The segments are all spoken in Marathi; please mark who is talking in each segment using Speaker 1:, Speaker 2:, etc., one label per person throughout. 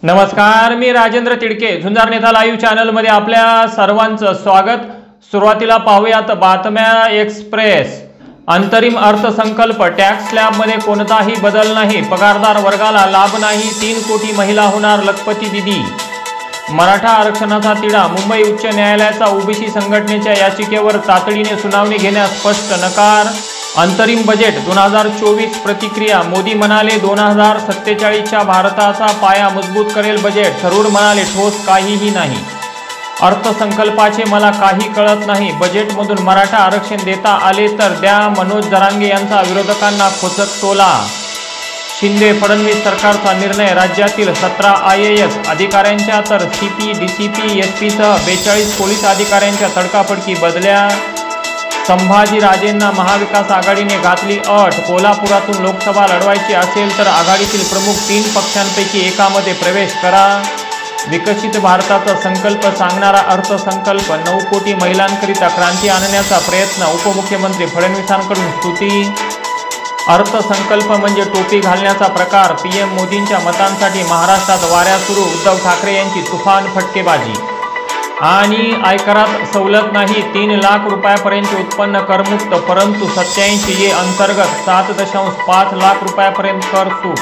Speaker 1: नमस्कार, मी राजेंद्र तिडके, झुंजार नेता लाईव्ह चॅनल मध्ये आपल्या सर्वांचं स्वागत। सुरुवातीला पाहूयात बातम्या एक्सप्रेस। अंतरिम अर्थसंकल्प, टॅक्स स्लॅब मध्ये कोणताही बदल नाही, पगारदार वर्गाला लाभ नाही, 3 कोटी महिला होणार लखपती दीदी। मराठा आरक्षणाचा तिढा, मुंबई उच्च न्यायालयाचा ओबीसी संघटनेच्या याचिकेवर तातडीने सुनावणी घेण्यास स्पष्ट नकार। अंतरिम बजेट 2024 प्रतिक्रिया, मोदी म्हणाले 2047च्या भारताचा पाया मजबूत करेल बजेट, थरूर म्हणाले ठोस काहीही नाही। अर्थसंकल्पाचे मला काही कळत नाही, बजेटमधून मराठा आरक्षण देता आले तर द्या, मनोज जरांगे यांचा विरोधकांना खोचक टोला। शिंदे फडणवीस सरकारचा निर्णय, राज्यातील 17 IAS अधिकाऱ्यांच्या तर CP, DCP, SP सह 42 पोलीस अधिकाऱ्यांच्या तडकाफडकी बदल्या। संभाजीराजेंना महाविकास आघाडीने घातली अट, कोल्हापुरातून लोकसभा लढवायची असेल तर आघाडीतील प्रमुख 3 पक्षांपैकी एकामध्ये प्रवेश करा। विकसित भारताचा संकल्प सांगणारा अर्थसंकल्प, 9 कोटी महिलांकरिता क्रांती आणण्याचा प्रयत्न, उपमुख्यमंत्री फडणवीसांकडून स्तुती। अर्थसंकल्प म्हणजे टोपी घालण्याचा प्रकार, PM मोदींच्या मतांसाठी महाराष्ट्रात वाऱ्या सुरू, उद्धव ठाकरे यांची तुफान फटकेबाजी। आणि आयकरात सवलत नाही, 3 लाख रुपयापर्यंत उत्पन्न करमुक्त, परंतु 87A अंतर्गत 7.5 लाख रुपयापर्यंत कर सूट।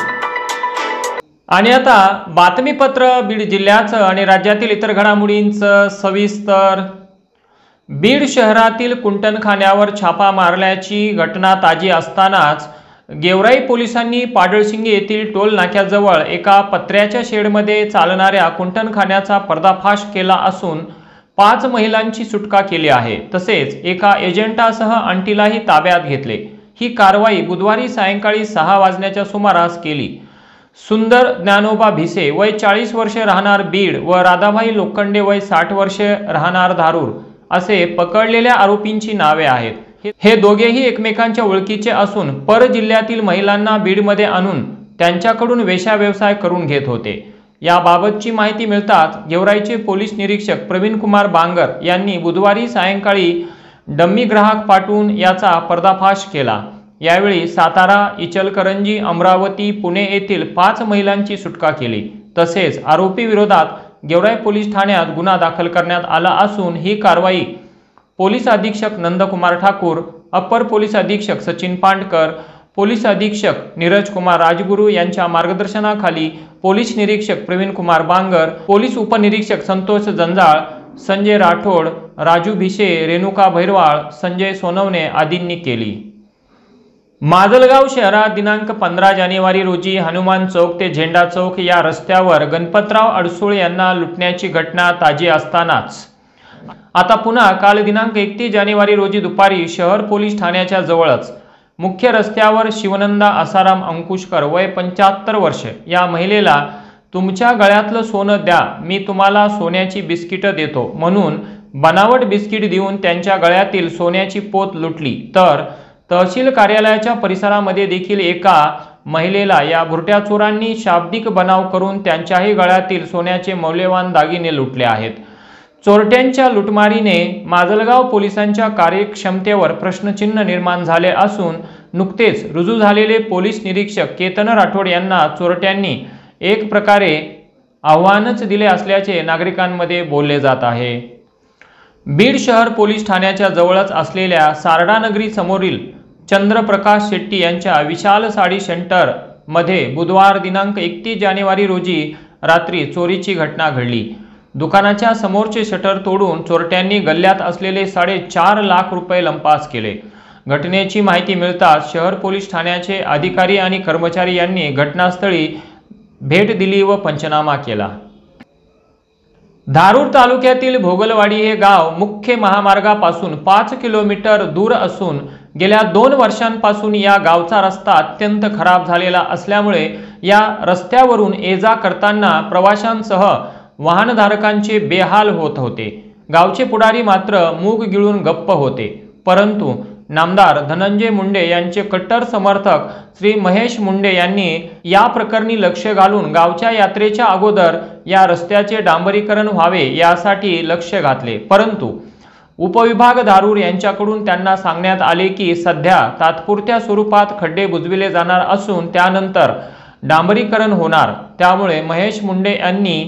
Speaker 1: आणि आता बातमीपत्र बीड जिल्ह्याचं आणि राज्यातील इतर घडामोडींचं सविस्तर। बीड शहरातील कुंटणखान्यावर छापा मारल्याची घटना ताजी असतानाच गेवराई पोलिसांनी पाडळशिंगे येथील टोल नाक्याजवळ एका पत्र्याच्या शेडमध्ये चालणाऱ्या कुंटणखान्याचा पर्दाफाश केला असून 5 महिलांची सुटका केली आहे, तसेच एका एजंटासह आंटीलाही ताब्यात घेतले। ही कारवाई बुधवारी सायंकाळी 6 वाजण्याच्या सुमारास केली। सुंदर ज्ञानोबा भिसे वय 40 वर्षे राहणार बीड व राधाबाई लोखंडे वय 60 वर्षे राहणार धारूर असे पकडलेल्या आरोपींची नावे आहेत। हे दोघेही एकमेकांच्या ओळखीचे असून पर जिल्ह्यातील महिलांना बीडमध्ये आणून त्यांच्याकडून वेश्या व्यवसाय करून घेत होते। याबाबतची माहिती मिळताच गेवराईचे पोलीस निरीक्षक प्रवीण कुमार बांगर यांनी बुधवारी सायंकाळी डम्मी ग्राहक पाठवून याचा पर्दाफाश केला। यावेळी सातारा, इचलकरंजी, अमरावती, पुणे येथील 5 महिलांची सुटका केली। तसेच आरोपी विरोधात गेवराई पोलीस ठाण्यात गुन्हा दाखल करण्यात आला असून ही कारवाई पोलीस अधीक्षक नंदकुमार ठाकूर, अप्पर पोलीस अधीक्षक सचिन पांडकर, पोलीस अधीक्षक नीरज कुमार राजगुरू यांच्या मार्गदर्शनाखाली पोलीस निरीक्षक प्रवीण कुमार बांगर, पोलीस उपनिरीक्षक संतोष जंजाळ, संजय राठोड, राजू भिसे, रेणुका भैरवाळ, संजय सोनवणे आदींनी केली। माजलगाव शहरात दिनांक 15 जानेवारी रोजी हनुमान चौक ते झेंडा चौक या रस्त्यावर गणपतराव अडसूळ यांना लुटण्याची घटना ताजी असतानाच आता पुन्हा काल दिनांक 31 जानेवारी रोजी दुपारी शहर पोलीस ठाण्याच्या जवळच मुख्य रस्त्यावर शिवनंदा आसाराम अंकुशकर वय 75 वर्षे या महिलेला तुमच्या गळ्यातलं सोनं द्या, मी तुम्हाला सोन्याची बिस्किटं देतो म्हणून बनावट बिस्किट देऊन त्यांच्या गळ्यातील सोन्याची पोत लुटली। तर तहसील कार्यालयाच्या परिसरामध्ये देखील एका महिलेला या भुरट्या चोरांनी शाब्दिक बनाव करून त्यांच्याही गळ्यातील सोन्याचे मौल्यवान दागिने लुटले आहेत। चोरट्यांच्या लुटमारीने माजलगाव पोलिसांच्या कार्यक्षमतेवर प्रश्नचिन्ह निर्माण झाले असून नुकतेच रुजू झालेले पोलीस निरीक्षक केतन राठोड यांना चोरट्यांनी एक प्रकारे आव्हानच दिले असल्याचे नागरिकांमध्ये बोलले जात आहे। बीड शहर पोलीस ठाण्याच्या जवळच असलेल्या सारडानगरी समोरील चंद्रप्रकाश शेट्टी यांच्या विशाल साडी सेंटर मध्ये बुधवार दिनांक 31 जानेवारी रोजी रात्री चोरीची घटना घडली। दुकानाच्या समोरचे शटर तोडून चोरट्यांनी गल्ल्यात असलेले 4.5 लाख रुपये लंपास केले। घटनेची माहिती मिळताच शहर पोलीस ठाण्याचे अधिकारी आणि कर्मचारी यांनी घटनास्थळी भेट दिली व पंचनामा केला। धारूर तालुक्यातील भोगलवाडी हे गाव मुख्य महामार्गापासून 5 किलोमीटर दूर असून गेल्या 2 वर्षांपासून या गावचा रस्ता अत्यंत खराब झालेला असल्यामुळे या रस्त्यावरून ये-जा करताना प्रवाशांसह वाहनधारकांचे बेहाल होत होते। गावचे पुढारी मात्र मूग गिळून गप्प होते, परंतु नामदार धनंजय मुंडे यांचे कट्टर समर्थक श्री महेश मुंडे यांनी या प्रकरणी लक्ष घालून गावच्या यात्रेच्या अगोदर या रस्त्याचे डांबरीकरण व्हावे यासाठी लक्ष घातले। परंतु उपविभाग धारूर यांच्याकडून त्यांना सांगण्यात आले की सध्या तात्पुरत्या स्वरूपात खड्डे बुजविले जाणार असून त्यानंतर डांबरीकरण होणार। त्यामुळे महेश मुंडे यांनी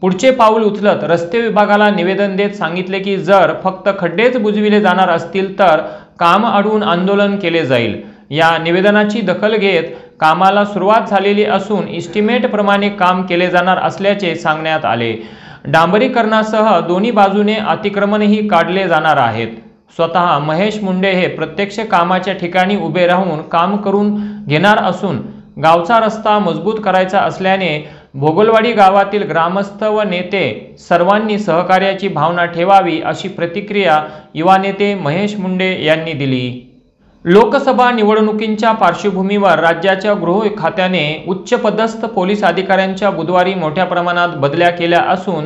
Speaker 1: पुढचे पाऊल उचलत रस्ते विभागाला निवेदन देत सांगितले की जर फक्त खड्डेच बुजविले जाणार असतील तर काम अडवून आंदोलन केले जाईल। या निवेदनाची दखल घेत कामाला सुरुवात झालेली असून इस्टिमेट प्रमाणे काम केले जाणार असल्याचे सांगण्यात आले। डांबरीकरणासह दोन्ही बाजूने अतिक्रमणही काढले जाणार आहेत। स्वतः महेश मुंडे हे प्रत्यक्ष कामाच्या ठिकाणी उभे राहून काम करून घेणार असून गावचा रस्ता मजबूत करायचा असल्याने भोगलवाडी गावातील ग्रामस्थ व नेते सर्वांनी सहकार्याची भावना ठेवावी अशी प्रतिक्रिया युवा नेते महेश मुंडे यांनी दिली। लोकसभा निवडणुकींच्या पार्श्वभूमीवर राज्याच्या गृह खात्याने उच्चपदस्थ पोलीस अधिकाऱ्यांच्या बुधवारी मोठ्या प्रमाणात बदल्या केल्या असून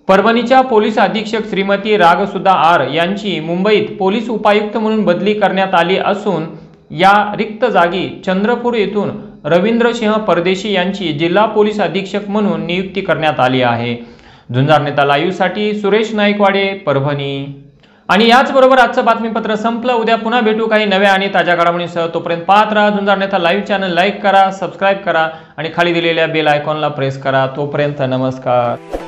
Speaker 1: परभणीच्या पोलीस अधीक्षक श्रीमती रागसुधा आर यांची मुंबईत पोलीस उपायुक्त म्हणून बदली करण्यात आली असून या रिक्त जागी चंद्रपूर येथून रवींद्र सिंह परदेशी यांची जिल्हा पोलीस अधीक्षक म्हणून नियुक्ती करण्यात आली आहे। झुंजार नेता लाईव्ह साठी सुरेश नाईकवाडे, परभणी। आणि याचबरोबर आजचं बातमीपत्र संपलं। उद्या पुन्हा भेटू काही नव्या आणि ताज्या घडामोडींसह। तोपर्यंत पाहत राहा झुंजार नेता लाईव्ह चॅनल, लाईक करा, सबस्क्राईब करा आणि खाली दिलेल्या बेल आयकॉनला प्रेस करा। तोपर्यंत नमस्कार।